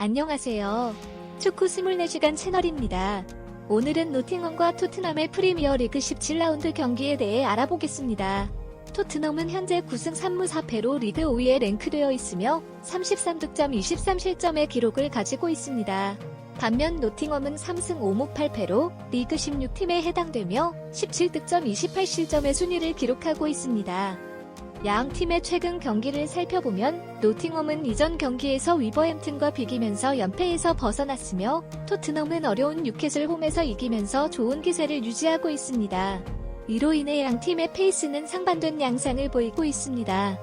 안녕하세요. 축구 24시간 채널입니다. 오늘은 노팅엄과 토트넘의 프리미어리그 17라운드 경기에 대해 알아보겠습니다. 토트넘은 현재 9승 3무 4패로 리그 5위에 랭크되어 있으며 33득점 23실점의 기록을 가지고 있습니다. 반면 노팅엄은 3승 5무 8패로 리그 16팀에 해당되며 17득점 28실점의 순위를 기록하고 있습니다. 양 팀의 최근 경기를 살펴보면 노팅엄은 이전 경기에서 위버햄튼과 비기면서 연패에서 벗어났으며 토트넘은 어려운 뉴캐슬 홈에서 이기면서 좋은 기세를 유지하고 있습니다. 이로 인해 양 팀의 페이스는 상반된 양상을 보이고 있습니다.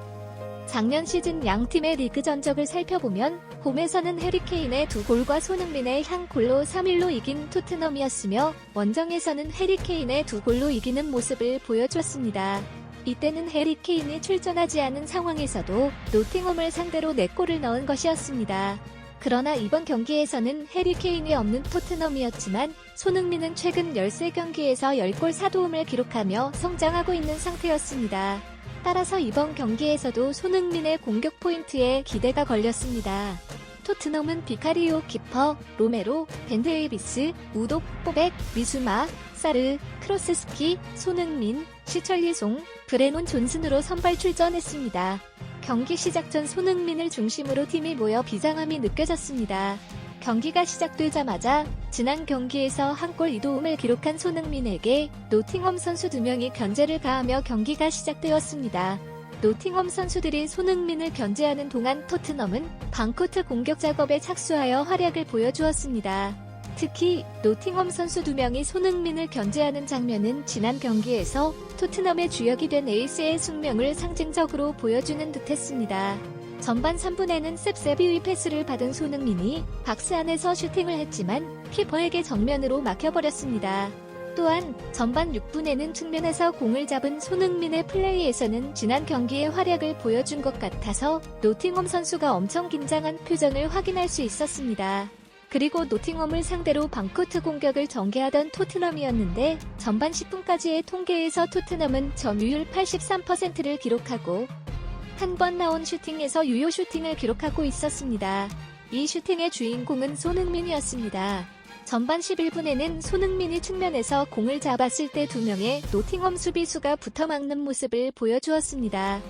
작년 시즌 양 팀의 리그 전적을 살펴보면 홈에서는 해리케인의 2골과 손흥민의 1골로 3-1로 이긴 토트넘이었으며 원정에서는 해리케인의 2골로 이기는 모습을 보여줬습니다. 이때는 해리케인이 출전하지 않은 상황에서도 노팅엄을 상대로 4골을 넣은 것이었습니다. 그러나 이번 경기에서는 해리케인이 없는 토트넘이었지만 손흥민은 최근 13경기에서 10골 4도움을 기록하며 성장하고 있는 상태였습니다. 따라서 이번 경기에서도 손흥민의 공격 포인트에 기대가 걸렸습니다. 토트넘은 비카리오 키퍼, 로메로, 벤데이비스, 우도, 뽀백, 미수마, 사르, 크로세스키, 손흥민, 시철리송, 브레논 존슨으로 선발 출전했습니다. 경기 시작 전 손흥민을 중심으로 팀이 모여 비장함이 느껴졌습니다. 경기가 시작되자마자 지난 경기에서 1골 2도움을 기록한 손흥민에게 노팅엄 선수 2명이 견제를 가하며 경기가 시작되었습니다. 노팅엄 선수들이 손흥민을 견제하는 동안 토트넘은 방코트 공격 작업에 착수하여 활약을 보여주었습니다. 특히 노팅엄 선수 2명이 손흥민을 견제하는 장면은 지난 경기에서 토트넘의 주역이 된 에이스의 숙명을 상징적으로 보여주는 듯했습니다. 전반 3분에는 셉세비의 패스를 받은 손흥민이 박스 안에서 슈팅을 했지만 키퍼에게 정면으로 막혀버렸습니다. 또한 전반 6분에는 측면에서 공을 잡은 손흥민의 플레이에서는 지난 경기의 활약을 보여준 것 같아서 노팅엄 선수가 엄청 긴장한 표정을 확인할 수 있었습니다. 그리고 노팅엄을 상대로 방코트 공격을 전개하던 토트넘이었는데 전반 10분까지의 통계에서 토트넘은 점유율 83%를 기록하고 한 번 나온 슈팅에서 유효 슈팅을 기록하고 있었습니다. 이 슈팅의 주인공은 손흥민이었습니다. 전반 11분에는 손흥민이 측면에서 공을 잡았을 때 2명의 노팅엄 수비수가 붙어막는 모습을 보여주었습니다.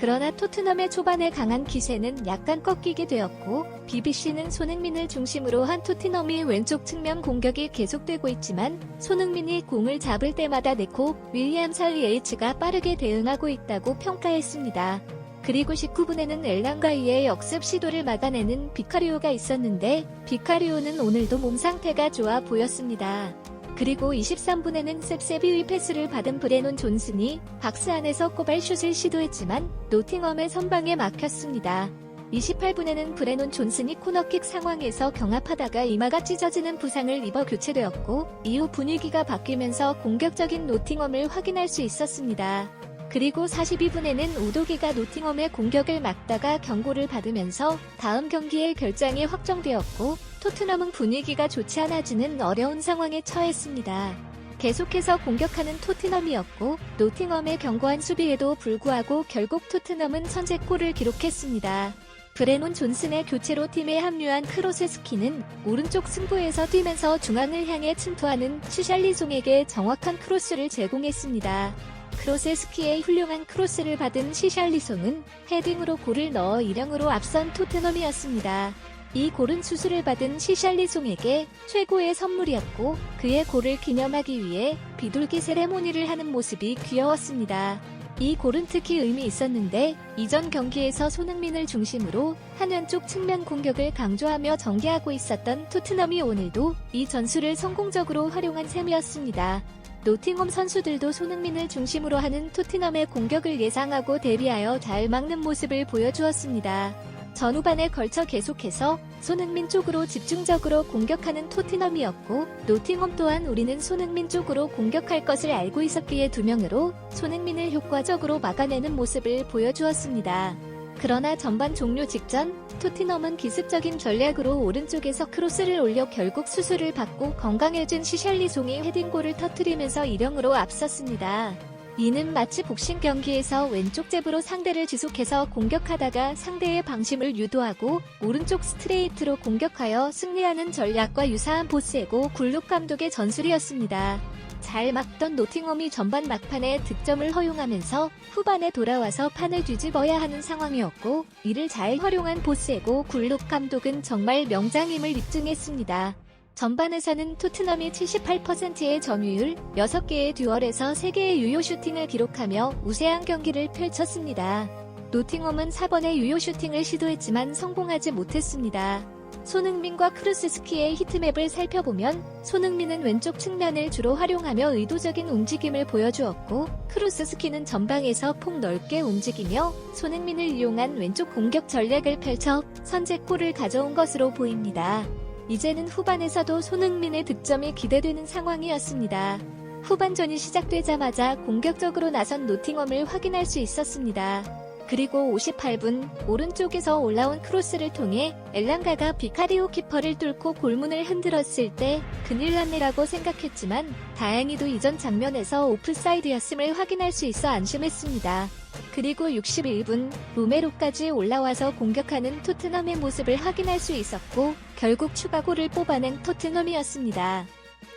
그러나 토트넘의 초반에 강한 기세는 약간 꺾이게 되었고 BBC는 손흥민을 중심으로 한 토트넘이 왼쪽 측면 공격이 계속되고 있지만 손흥민이 공을 잡을 때마다 네코 윌리엄 살리에이츠가 빠르게 대응하고 있다고 평가했습니다. 그리고 19분에는 엘랑가이의 역습 시도를 막아내는 비카리오가 있었는데 비카리오는 오늘도 몸 상태가 좋아 보였습니다. 그리고 23분에는 셉세비의 패스를 받은 브레논 존슨이 박스 안에서 꼬발슛을 시도했지만 노팅엄의 선방에 막혔습니다. 28분에는 브레논 존슨이 코너킥 상황에서 경합하다가 이마가 찢어지는 부상을 입어 교체되었고 이후 분위기가 바뀌면서 공격적인 노팅엄을 확인할 수 있었습니다. 그리고 42분에는 우도기가 노팅엄의 공격을 막다가 경고를 받으면서 다음 경기의 결장이 확정되었고 토트넘은 분위기가 좋지 않아지는 어려운 상황에 처했습니다. 계속해서 공격하는 토트넘이었고 노팅엄의 견고한 수비에도 불구하고 결국 토트넘은 선제골을 기록했습니다. 브레논 존슨의 교체로 팀에 합류한 크로세스키는 오른쪽 승부에서 뛰면서 중앙을 향해 침투하는 시샬리송에게 정확한 크로스를 제공했습니다. 크로세스키의 훌륭한 크로스를 받은 시샬리송은 헤딩으로 골을 넣어 1-0으로 앞선 토트넘이었습니다. 이 골은 수술을 받은 시샬리송에게 최고의 선물이었고 그의 골을 기념하기 위해 비둘기 세레모니를 하는 모습이 귀여웠습니다. 이 골은 특히 의미 있었는데 이전 경기에서 손흥민을 중심으로 한 왼쪽 측면 공격을 강조하며 전개하고 있었던 토트넘이 오늘도 이 전술을 성공적으로 활용한 셈이었습니다. 노팅엄 선수들도 손흥민을 중심으로 하는 토트넘의 공격을 예상하고 대비하여 잘 막는 모습을 보여주었습니다. 전후반에 걸쳐 계속해서 손흥민 쪽으로 집중적으로 공격하는 토트넘이었고 노팅엄 또한 우리는 손흥민 쪽으로 공격할 것을 알고 있었기에 2명으로 손흥민을 효과적으로 막아내는 모습을 보여주었습니다. 그러나 전반 종료 직전 토트넘은 기습적인 전략으로 오른쪽에서 크로스를 올려 결국 수술을 받고 건강해진 시샬리송이 헤딩골을 터뜨리면서 1-0으로 앞섰습니다. 이는 마치 복싱 경기에서 왼쪽 잽으로 상대를 지속해서 공격하다가 상대의 방심을 유도하고 오른쪽 스트레이트로 공격하여 승리하는 전략과 유사한 보스에고 굴룩 감독의 전술이었습니다. 잘 막던 노팅엄이 전반 막판에 득점을 허용하면서 후반에 돌아와서 판을 뒤집어야 하는 상황이었고, 이를 잘 활용한 보스에고 굴룩 감독은 정말 명장임을 입증했습니다. 전반에서는 토트넘이 78%의 점유율, 6개의 듀얼에서 3개의 유효 슈팅을 기록하며 우세한 경기를 펼쳤습니다. 노팅엄은 4번의 유효 슈팅을 시도했지만 성공하지 못했습니다. 손흥민과 크루스스키의 히트맵을 살펴보면 손흥민은 왼쪽 측면을 주로 활용하며 의도적인 움직임을 보여주었고, 크루스스키는 전방에서 폭 넓게 움직이며 손흥민을 이용한 왼쪽 공격 전략을 펼쳐 선제골을 가져온 것으로 보입니다. 이제는 후반에서도 손흥민의 득점이 기대되는 상황이었습니다. 후반전이 시작되자마자 공격적으로 나선 노팅엄을 확인할 수 있었습니다. 그리고 58분 오른쪽에서 올라온 크로스를 통해 엘랑가가 비카리오 키퍼를 뚫고 골문을 흔들었을 때 큰일 났네라고 생각했지만 다행히도 이전 장면에서 오프사이드였음을 확인할 수 있어 안심했습니다. 그리고 61분 로메로까지 올라와서 공격하는 토트넘의 모습을 확인할 수 있었고 결국 추가골을 뽑아낸 토트넘이었습니다.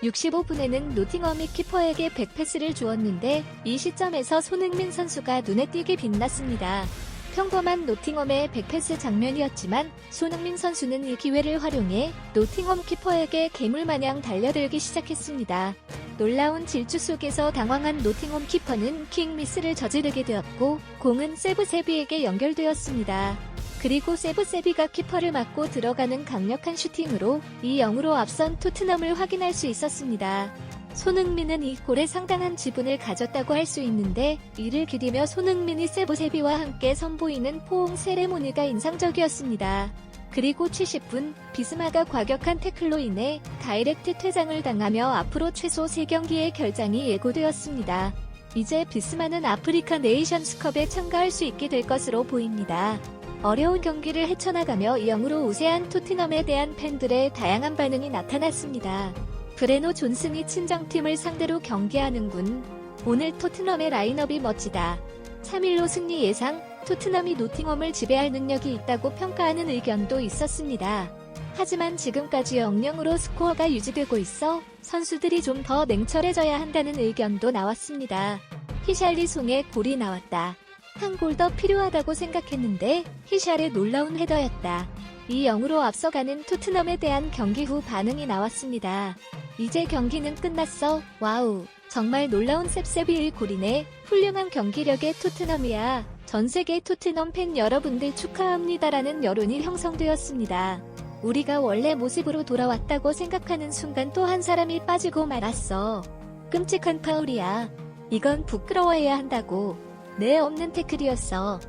65분에는 노팅엄이 키퍼에게 백패스를 주었는데 이 시점에서 손흥민 선수가 눈에 띄게 빛났습니다. 평범한 노팅엄의 백패스 장면이었지만 손흥민 선수는 이 기회를 활용해 노팅엄 키퍼에게 괴물마냥 달려들기 시작했습니다. 놀라운 질주 속에서 당황한 노팅엄 키퍼는 킥미스를 저지르게 되었고 공은 세브세비에게 연결되었습니다. 그리고 세브세비가 키퍼를 맞고 들어가는 강력한 슈팅으로 2-0으로 앞선 토트넘을 확인할 수 있었습니다. 손흥민은 이 골에 상당한 지분을 가졌다고 할 수 있는데 이를 기리며 손흥민이 세브세비와 함께 선보이는 포옹 세레모니가 인상적이었습니다. 그리고 70분 비스마가 과격한 태클로 인해 다이렉트 퇴장을 당하며 앞으로 최소 3경기의 결장이 예고되었습니다. 이제 비스마는 아프리카 네이션스컵에 참가할 수 있게 될 것으로 보입니다. 어려운 경기를 헤쳐나가며 2-0으로 우세한 토트넘에 대한 팬들의 다양한 반응이 나타났습니다. 브레노 존슨이 친정팀을 상대로 경기하는군. 오늘 토트넘의 라인업이 멋지다. 3-1로 승리 예상, 토트넘이 노팅엄을 지배할 능력이 있다고 평가하는 의견도 있었습니다. 하지만 지금까지 0-0으로 스코어가 유지되고 있어 선수들이 좀 더 냉철해져야 한다는 의견도 나왔습니다. 히샬리송의 골이 나왔다. 한 골 더 필요하다고 생각했는데 히샬의 놀라운 헤더였다. 2-0으로 앞서가는 토트넘에 대한 경기 후 반응이 나왔습니다. 이제 경기는 끝났어. 와우. 정말 놀라운 셉셉이의 골이네. 훌륭한 경기력의 토트넘이야. 전세계 토트넘 팬 여러분들 축하합니다라는 여론이 형성되었습니다. 우리가 원래 모습으로 돌아왔다고 생각하는 순간 또 한 사람이 빠지고 말았어. 끔찍한 파울이야. 이건 부끄러워해야 한다고. 내 없는 태클이었어.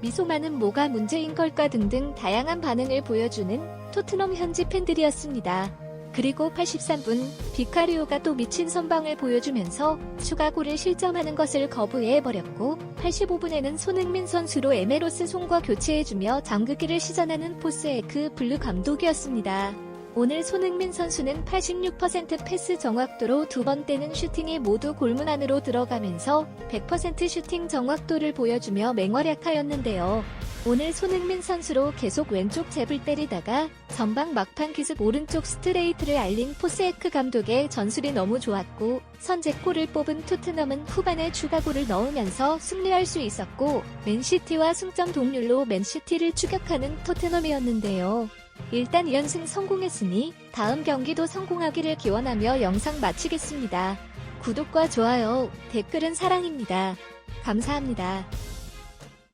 미소만은 뭐가 문제인 걸까 등등 다양한 반응을 보여주는 토트넘 현지 팬들이었습니다. 그리고 83분 비카리오가 또 미친 선방을 보여주면서 추가골을 실점하는 것을 거부해버렸고 85분에는 손흥민 선수로 에메로스 손과 교체해주며 잠그기를 시전하는 포스에크 블루 감독이었습니다. 오늘 손흥민 선수는 86% 패스 정확도로 2번째는 슈팅이 모두 골문 안으로 들어가면서 100% 슈팅 정확도를 보여주며 맹활약하였는데요. 오늘 손흥민 선수로 계속 왼쪽 잽을 때리다가 전방 막판 기습 오른쪽 스트레이트를 알린 포스에크 감독의 전술이 너무 좋았고 선제골을 뽑은 토트넘은 후반에 추가골을 넣으면서 승리할 수 있었고 맨시티와 승점 동률로 맨시티를 추격하는 토트넘이었는데요. 일단 2연승 성공했으니 다음 경기도 성공하기를 기원하며 영상 마치겠습니다. 구독과 좋아요, 댓글은 사랑입니다. 감사합니다.